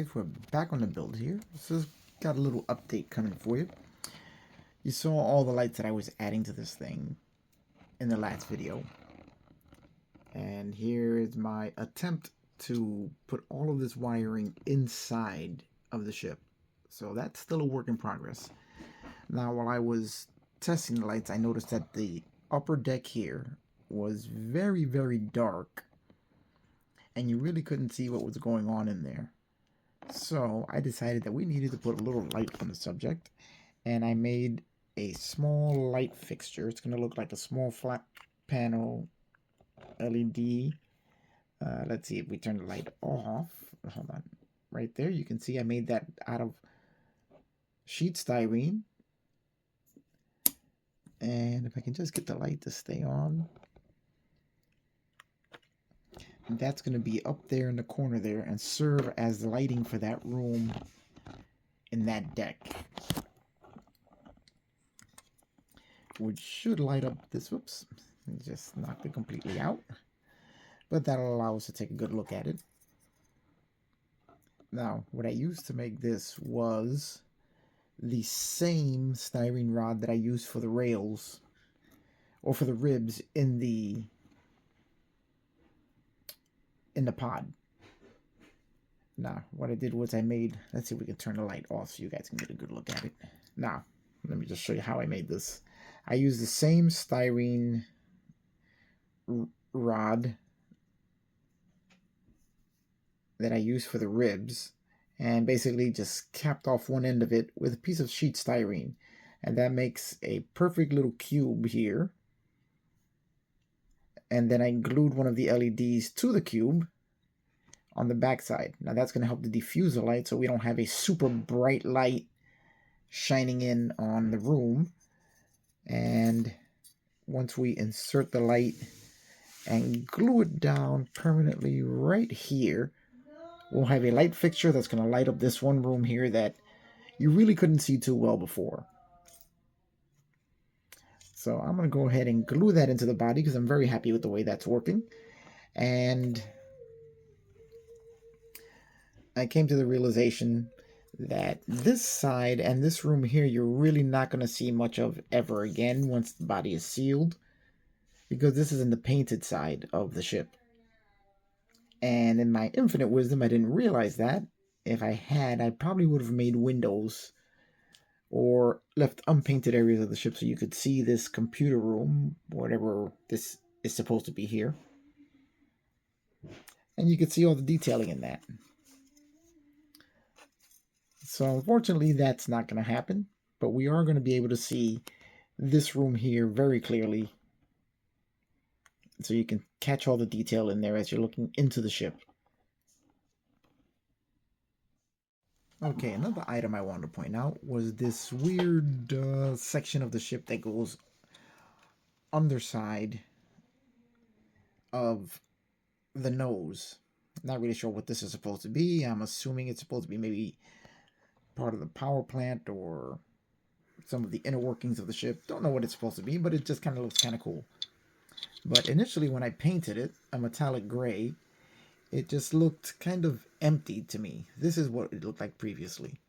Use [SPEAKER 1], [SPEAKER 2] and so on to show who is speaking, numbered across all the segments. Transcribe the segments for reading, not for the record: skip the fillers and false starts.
[SPEAKER 1] guys, we're back on the build here. This has got a little update coming for you. You saw all the lights that I was adding to this thing in the last video. And here is my attempt to put all of this wiring inside of the ship. So that's still a work in progress. Now, while I was testing the lights, I noticed that the upper deck here was very, very dark. And you really couldn't see what was going on in there. So I decided that we needed to put a little light on the subject, and I made a small light fixture. It's going to look like a small flat panel LED. Let's see if we turn the light off. Hold on. Right there, you can see I made that out of sheet styrene. And if I can just get the light to stay on. And that's going to be up there in the corner there and serve as the lighting for that room in that deck. Which should light up this, whoops, just knocked it completely out. But that'll allow us to take a good look at it. Now, what I used to make this was the same styrene rod that I used for the rails, or for the ribs in the pod. Now, what I did was I made, let's see if we can turn the light off so you guys can get a good look at it. Now, let me just show you how I made this. I used the same styrene rod that I used for the ribs, and basically just capped off one end of it with a piece of sheet styrene. And that makes a perfect little cube here. And then I glued one of the LEDs to the cube on the back side. Now that's going to help to diffuse the light so we don't have a super bright light shining in on the room. And once we insert the light and glue it down permanently right here, we'll have a light fixture that's going to light up this one room here that you really couldn't see too well before. So I'm going to go ahead and glue that into the body because I'm very happy with the way that's working. And I came to the realization that this side and this room here, you're really not going to see much of ever again once the body is sealed, because this is in the painted side of the ship. And in my infinite wisdom, I didn't realize that. If I had, I probably would have made windows or left unpainted areas of the ship so you could see this computer room, whatever this is supposed to be here. And you could see all the detailing in that. So unfortunately, that's not going to happen, but we are going to be able to see this room here very clearly. So you can catch all the detail in there as you're looking into the ship. Okay, another item I wanted to point out was this weird section of the ship that goes underside of the nose. Not really sure what this is supposed to be. I'm assuming it's supposed to be maybe part of the power plant or some of the inner workings of the ship. Don't know what it's supposed to be, but it just kind of looks kind of cool. But initially when I painted it a metallic gray, it just looked kind of empty to me. This is what it looked like previously.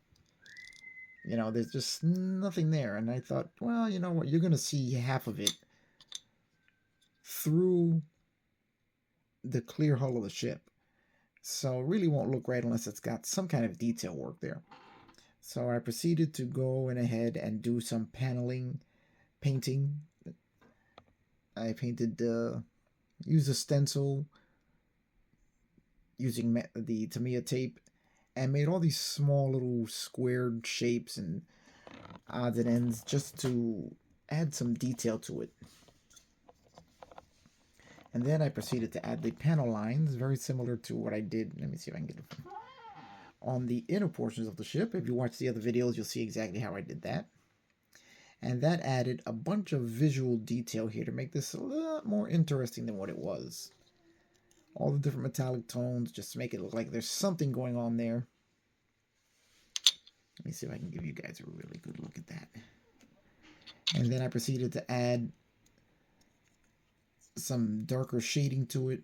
[SPEAKER 1] You know, there's just nothing there. And I thought, well, you know what? You're going to see half of it through the clear hull of the ship. So it really won't look right unless it's got some kind of detail work there. So I proceeded to go in ahead and do some paneling, painting. I painted, used a stencil using the Tamiya tape, and made all these small little squared shapes and odds and ends just to add some detail to it. And then I proceeded to add the panel lines, very similar to what I did. Let me see if I can get it on the inner portions of the ship. If you watch the other videos, you'll see exactly how I did that. And that added a bunch of visual detail here to make this a lot more interesting than what it was. All the different metallic tones, just to make it look like there's something going on there. Let me see if I can give you guys a really good look at that. And then I proceeded to add some darker shading to it,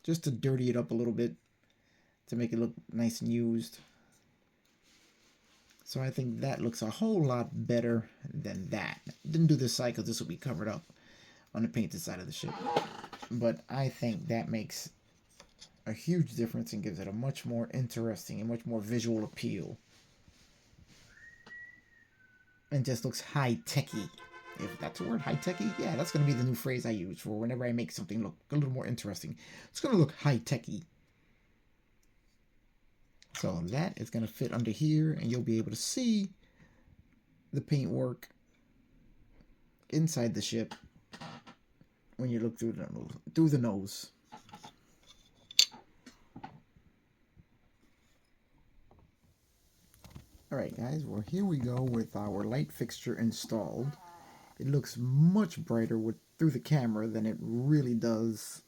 [SPEAKER 1] just to dirty it up a little bit, to make it look nice and used. So I think that looks a whole lot better than that. Didn't do this side because this will be covered up on the painted side of the ship. But I think that makes a huge difference and gives it a much more interesting and much more visual appeal. And just looks high-techy. If that's a word, high-techy? Yeah, that's going to be the new phrase I use for whenever I make something look a little more interesting. It's going to look high-techy. So that is going to fit under here, and you'll be able to see the paintwork inside the ship when you look through the nose. Alright guys, well here we go with our light fixture installed. It looks much brighter through the camera than it really does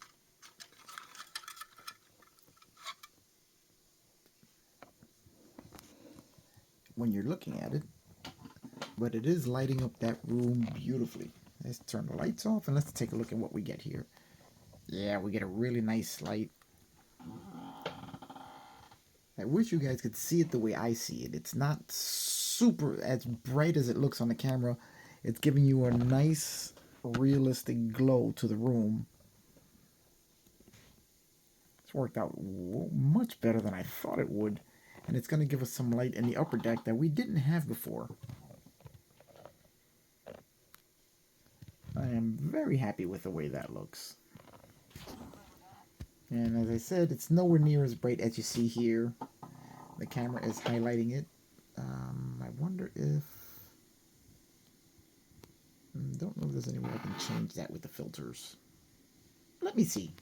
[SPEAKER 1] when you're looking at it. But it is lighting up that room beautifully. Let's turn the lights off and let's take a look at what we get here. Yeah, we get a really nice light. I wish you guys could see it the way I see it. It's not super as bright as it looks on the camera. It's giving you a nice, realistic glow to the room. It's worked out much better than I thought it would. And it's going to give us some light in the upper deck that we didn't have before. I am very happy with the way that looks. And as I said, it's nowhere near as bright as you see here. The camera is highlighting it. I wonder if... don't know if there's any way I can change that with the filters. Let me see.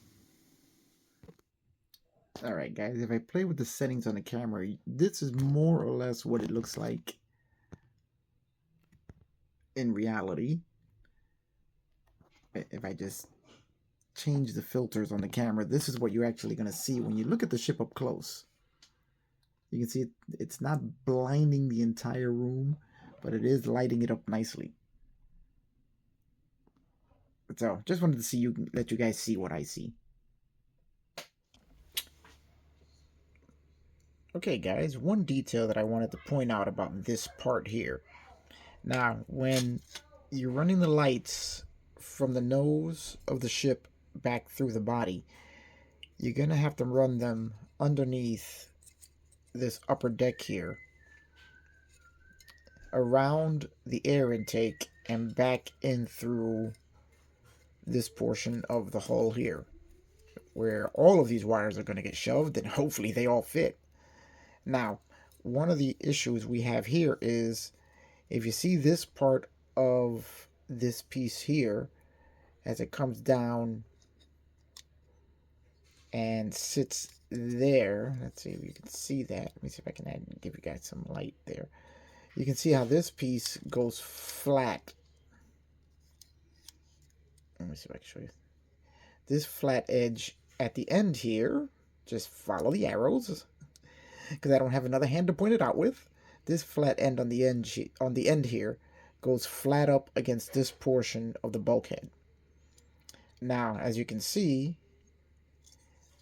[SPEAKER 1] Alright guys, if I play with the settings on the camera, this is more or less what it looks like in reality. If I just change the filters on the camera, this is what you're actually going to see when you look at the ship up close. You can see it's not blinding the entire room, but it is lighting it up nicely. So, just wanted to let you guys see what I see. Okay guys, one detail that I wanted to point out about this part here. Now, when you're running the lights from the nose of the ship back through the body, you're going to have to run them underneath this upper deck here, around the air intake and back in through this portion of the hull here, where all of these wires are going to get shoved and hopefully they all fit. Now, one of the issues we have here is, if you see this part of this piece here, as it comes down and sits there, let's see if you can see that. Let me see if I can give you guys some light there. You can see how this piece goes flat. Let me see if I can show you. This flat edge at the end here, just follow the arrows, because I don't have another hand to point it out with. This flat end on the end here goes flat up against this portion of the bulkhead. Now, as you can see,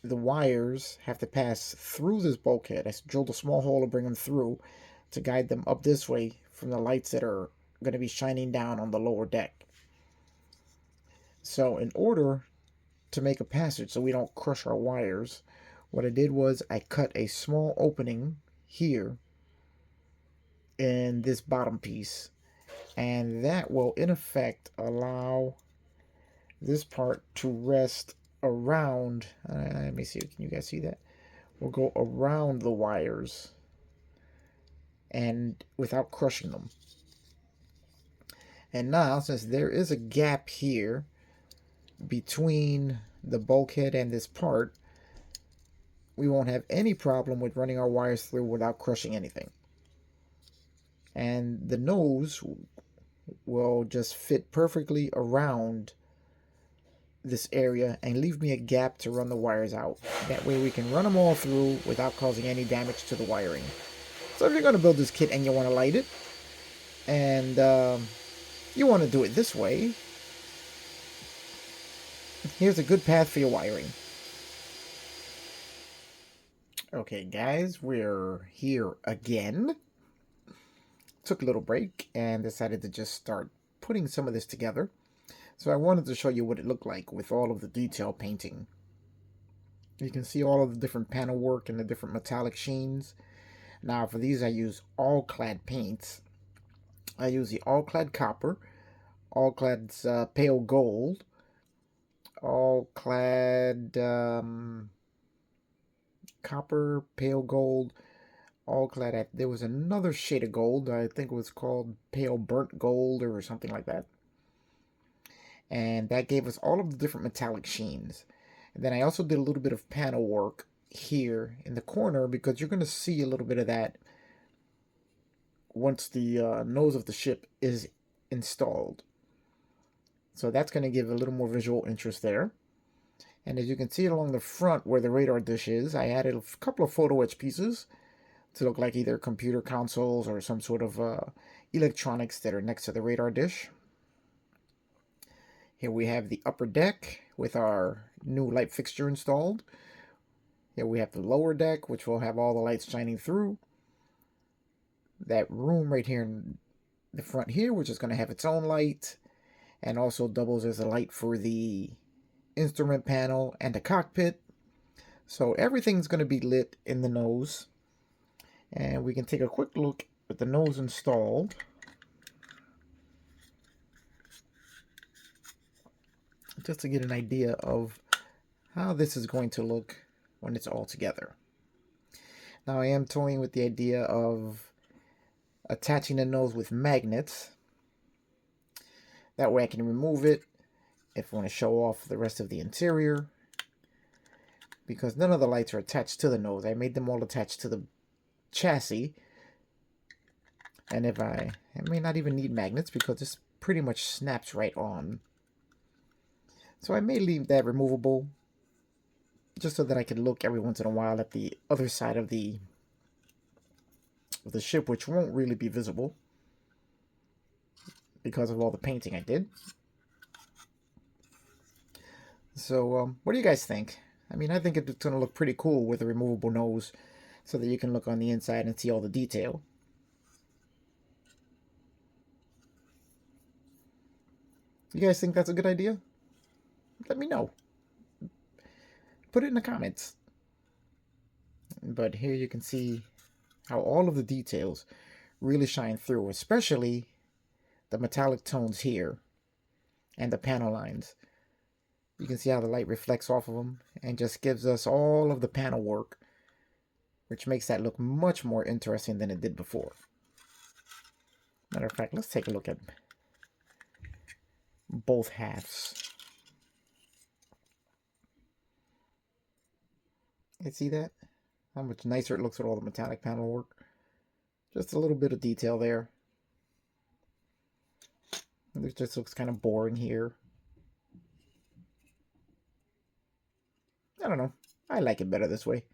[SPEAKER 1] the wires have to pass through this bulkhead. I drilled a small hole to bring them through to guide them up this way from the lights that are going to be shining down on the lower deck. So in order to make a passage so we don't crush our wires, what I did was I cut a small opening here in this bottom piece, and that will in effect allow this part to rest around. Let me see, can you guys see that? We'll go around the wires and without crushing them. And now, since there is a gap here between the bulkhead and this part, we won't have any problem with running our wires through without crushing anything. And the nose will just fit perfectly around this area and leave me a gap to run the wires out. That way we can run them all through without causing any damage to the wiring. So if you're going to build this kit and you want to light it, and you want to do it this way, here's a good path for your wiring. Okay guys, we're here again. took a little break and decided to just start putting some of this together. So I wanted to show you what it looked like with all of the detail painting. You can see all of the different panel work and the different metallic sheens. Now for these I use all-clad paints. I use the all-clad copper, all-clad's pale gold, all-clad copper, pale gold, all-clad. There was another shade of gold. I think it was called pale burnt gold or something like that. And that gave us all of the different metallic sheens. And then I also did a little bit of panel work here in the corner because you're going to see a little bit of that once the nose of the ship is installed. So that's going to give a little more visual interest there. And as you can see along the front where the radar dish is, I added a couple of photo etch pieces to look like either computer consoles or some sort of electronics that are next to the radar dish. Here we have the upper deck with our new light fixture installed. Here we have the lower deck, which will have all the lights shining through. That room right here in the front here, which is going to have its own light, and also doubles as a light for the instrument panel and the cockpit. So everything's going to be lit in the nose. And we can take a quick look at the nose installed. Just to get an idea of how this is going to look when it's all together. Now I am toying with the idea of attaching the nose with magnets. That way I can remove it if I want to show off the rest of the interior. Because none of the lights are attached to the nose. I made them all attached to the chassis. And if I may not even need magnets because this pretty much snaps right on. So I may leave that removable just so that I can look every once in a while at the other side of the ship, which won't really be visible because of all the painting I did. So what do you guys think? I mean, I think it's going to look pretty cool with a removable nose so that you can look on the inside and see all the detail. You guys think that's a good idea? Let me know. Put it in the comments. But here you can see how all of the details really shine through, especially the metallic tones here and the panel lines. You can see how the light reflects off of them and just gives us all of the panel work, which makes that look much more interesting than it did before. Matter of fact, let's take a look at both halves. You see that? How much nicer it looks with all the metallic panel work. Just a little bit of detail there. It just looks kind of boring here. I don't know. I like it better this way.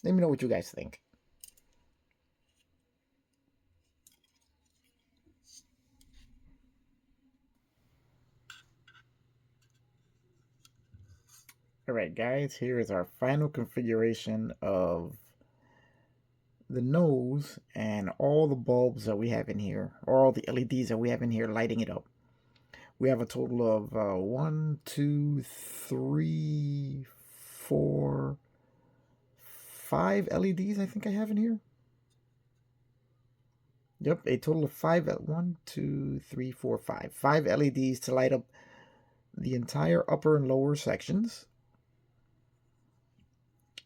[SPEAKER 1] Let me know what you guys think. Alright guys, here is our final configuration of the nose and all the bulbs that we have in here, or all the LEDs that we have in here lighting it up. We have a total of 1, 2, 3, 4, 5 LEDs I think I have in here. Yep, a total of 5, 1, 2, 3, 4, 5. 5 LEDs to light up the entire upper and lower sections.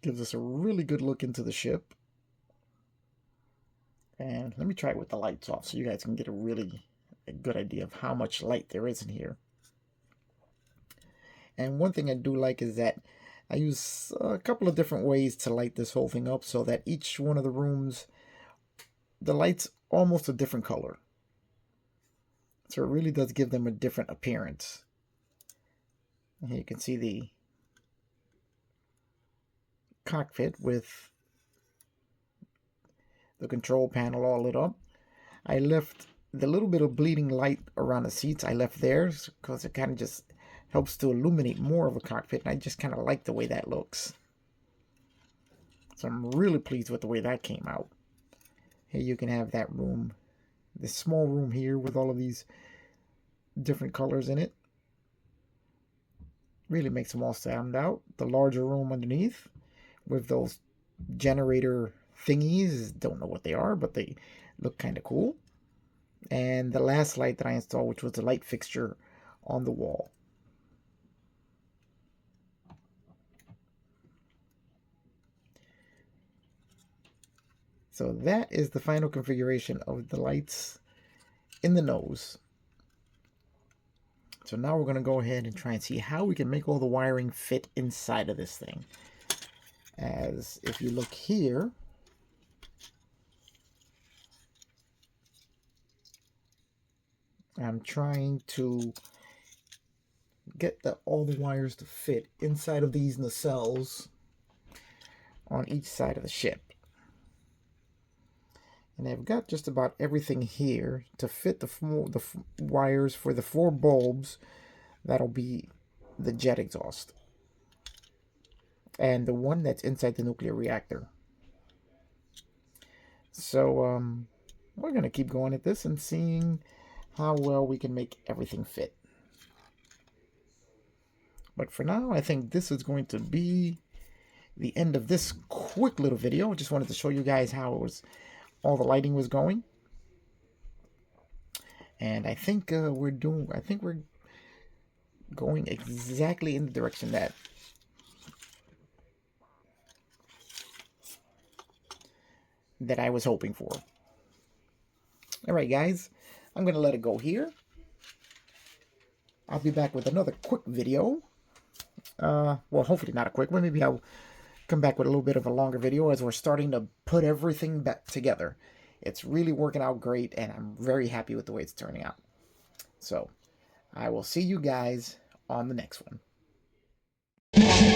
[SPEAKER 1] Gives us a really good look into the ship. And let me try it with the lights off so you guys can get a good idea of how much light there is in here. And one thing I do like is that I use a couple of different ways to light this whole thing up so that each one of the rooms, the light's almost a different color. So it really does give them a different appearance. And here you can see the cockpit with the control panel all lit up. I left the little bit of bleeding light around the seats, I left there because it kind of just helps to illuminate more of a cockpit, and I just kind of like the way that looks. So I'm really pleased with the way that came out. Here you can have that room this small room here with all of these different colors in it. Really makes them all stand out. The larger room underneath with those generator thingies. Don't know what they are, but they look kind of cool. And the last light that I installed, which was the light fixture on the wall. So that is the final configuration of the lights in the nose. So now we're going to go ahead and try and see how we can make all the wiring fit inside of this thing. As if you look here, I'm trying to get all the wires to fit inside of these nacelles on each side of the ship. And I've got just about everything here to fit the wires for the 4 bulbs that'll be the jet exhaust. And the one that's inside the nuclear reactor. So we're going to keep going at this and seeing how well we can make everything fit. But for now, I think this is going to be the end of this quick little video. I just wanted to show you guys how all the lighting was going. And I think we're going exactly in the direction that I was hoping for. All right, guys, I'm going to let it go here. I'll be back with another quick video. Well, hopefully not a quick one. Maybe I'll come back with a little bit of a longer video as we're starting to put everything back together. It's really working out great, and I'm very happy with the way it's turning out. So, I will see you guys on the next one.